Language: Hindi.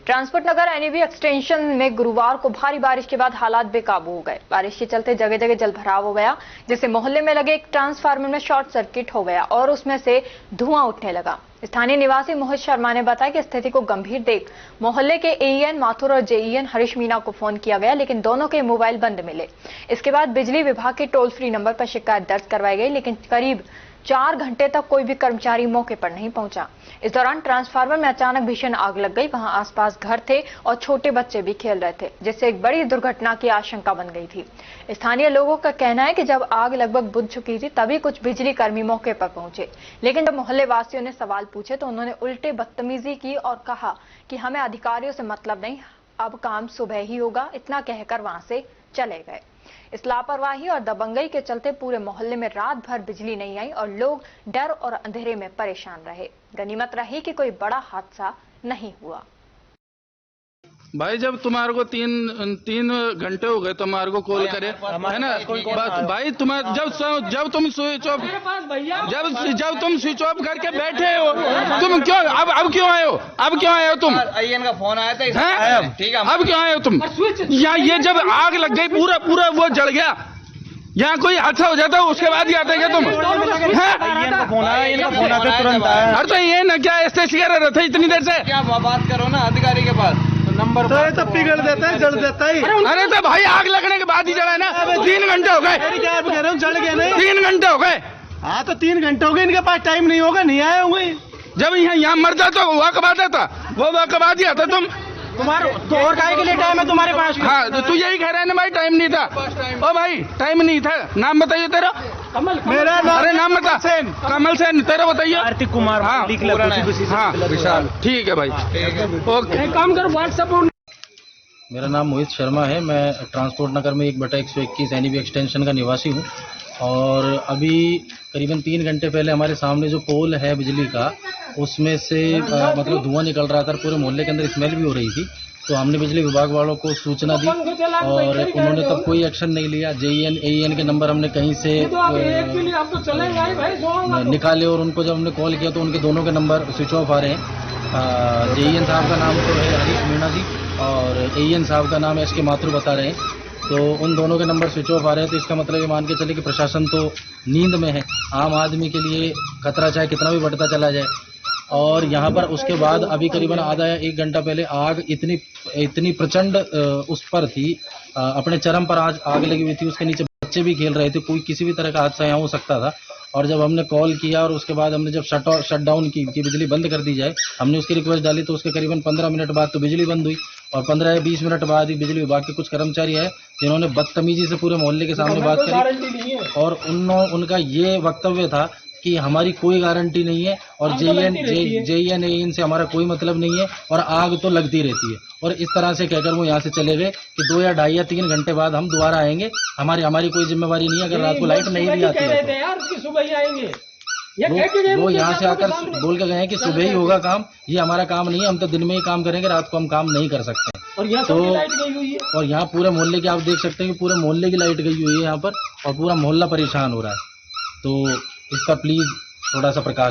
ट्रांसपोर्ट नगर एनएबी एक्सटेंशन में गुरुवार को भारी बारिश के बाद हालात बेकाबू हो गए। बारिश के चलते जगह जगह जलभराव हो गया, जिससे मोहल्ले में लगे एक ट्रांसफार्मर में शॉर्ट सर्किट हो गया और उसमें से धुआं उठने लगा। स्थानीय निवासी मोहित शर्मा ने बताया कि स्थिति को गंभीर देख मोहल्ले के एईएन माथुर और जेईएन हरीश मीणा को फोन किया गया, लेकिन दोनों के मोबाइल बंद मिले। इसके बाद बिजली विभाग के टोल फ्री नंबर पर शिकायत दर्ज करवाई गई, लेकिन करीब 4 घंटे तक कोई भी कर्मचारी मौके पर नहीं पहुंचा। इस दौरान ट्रांसफार्मर में अचानक भीषण आग लग गई। वहां आसपास घर थे और छोटे बच्चे भी खेल रहे थे, जिससे एक बड़ी दुर्घटना की आशंका बन गई थी। स्थानीय लोगों का कहना है कि जब आग लगभग बुझ चुकी थी तभी कुछ बिजली कर्मी मौके पर पहुंचे, लेकिन जब मोहल्ले वासियों ने सवाल पूछे तो उन्होंने उल्टे बदतमीजी की और कहा कि हमें अधिकारियों से मतलब नहीं, अब काम सुबह ही होगा। इतना कहकर वहां से चले गए। इस लापरवाही और दबंगई के चलते पूरे मोहल्ले में रात भर बिजली नहीं आई और लोग डर और अंधेरे में परेशान रहे। गनीमत रही कि कोई बड़ा हादसा नहीं हुआ। भाई जब तुम्हारे को तीन घंटे हो गए तुम्हारे को कॉल करे, है ना भाई, तुम्हारे जब तुम स्विच ऑफ जब तुम स्विच ऑफ करके बैठे हो, तुम क्यों अब क्यों आए हो? अब क्यों आए हो तुम? आईएन का फोन आया था, ठीक है, अब क्यों आए हो तुम? यहाँ ये जब आग लग गई पूरा वो जल गया, यहाँ कोई अच्छा हो जाता है उसके बाद ही आते क्या तुम? अरे तो ये ना क्या ऐसे कह रहे थे इतनी देर से? क्या बात करो ना अधिकारी के पास नंबर तो पिघल देता है, जल देता है। अरे तो भाई आग लगने के बाद ही जला है ना। 3 घंटे हो गए, क्या कह रहे हो, जल गया नहीं? 3 घंटे हो गए। हाँ तो 3 घंटे हो गए, इनके पास टाइम नहीं होगा, नहीं आए होंगे। जब यहाँ मर जाता तो वह कब आता था? वो वह कब आ था तुम? तुम्हारे तो और काय के लिए टाइम है तुम्हारे पास? हाँ तो तू यही कह रहा है ना भाई, टाइम नहीं था। ओ भाई टाइम नहीं था। नाम बताइए तेरा। मेरा नाम, अरे नाम बता। कमल सेन। तेरा बताइए। कार्तिक कुमार। हाँ विशाल, ठीक है भाई, ओके। काम करो व्हाट्सएप। मेरा नाम मोहित शर्मा है। मैं ट्रांसपोर्ट नगर में 1/121 एनएबी एक्सटेंशन का निवासी हूँ। और अभी करीबन 3 घंटे पहले हमारे सामने जो पोल है बिजली का, उसमें से मतलब धुआं निकल रहा था, पूरे मोहल्ले के अंदर स्मेल भी हो रही थी। तो हमने बिजली विभाग वालों को सूचना दी और उन्होंने तब कोई एक्शन नहीं लिया। जेईएन एईएन के नंबर हमने कहीं से निकाले और उनको जब हमने कॉल किया तो उनके दोनों के नंबर स्विच ऑफ आ रहे हैं। जेईएन साहब का नाम तो है हरीश मीणा जी और एईएन साहब का नाम एसके माथुर बता रहे हैं। तो उन दोनों के नंबर स्विच ऑफ आ रहे हैं। तो इसका मतलब ये मान के चले कि प्रशासन तो नींद में है। आम आदमी के लिए खतरा चाहे कितना भी बढ़ता चला जाए। और यहाँ पर उसके बाद अभी करीबन आधा या 1 घंटा पहले आग इतनी प्रचंड उस पर थी, अपने चरम पर आज आग लगी हुई थी। उसके नीचे बच्चे भी खेल रहे थे, कोई किसी भी तरह का हादसा यहाँ हो सकता था। और जब हमने कॉल किया और उसके बाद हमने जब शट डाउन की बिजली बंद कर दी जाए, हमने उसकी रिक्वेस्ट डाली तो उसके करीबन 15 मिनट बाद तो बिजली बंद हुई। और 15 या 20 मिनट बाद ही बिजली विभाग के कुछ कर्मचारी है जिन्होंने बदतमीजी से पूरे मोहल्ले के सामने बात करी और उनका ये वक्तव्य था कि हमारी कोई गारंटी नहीं है और जेईएन एईएन से हमारा कोई मतलब नहीं है और आग तो लगती रहती है। और इस तरह से कहकर वो यहाँ से चले गए कि 2 या 2.5 या 3 घंटे बाद हम दोबारा आएंगे। हमारी कोई जिम्मेवारी नहीं है। अगर रात को लाइट नहीं भी आती है तो वो यहाँ से आकर बोल के गए हैं कि सुबह ही होगा काम। ये हमारा काम नहीं है, हम तो दिन में ही काम करेंगे, रात को हम काम नहीं कर सकते। और यहाँ पूरे मोहल्ले की आप देख सकते हैं कि पूरे मोहल्ले की लाइट गई हुई है यहाँ पर और पूरा मोहल्ला परेशान हो रहा है। तो इसका प्लीज थोड़ा सा प्रकाश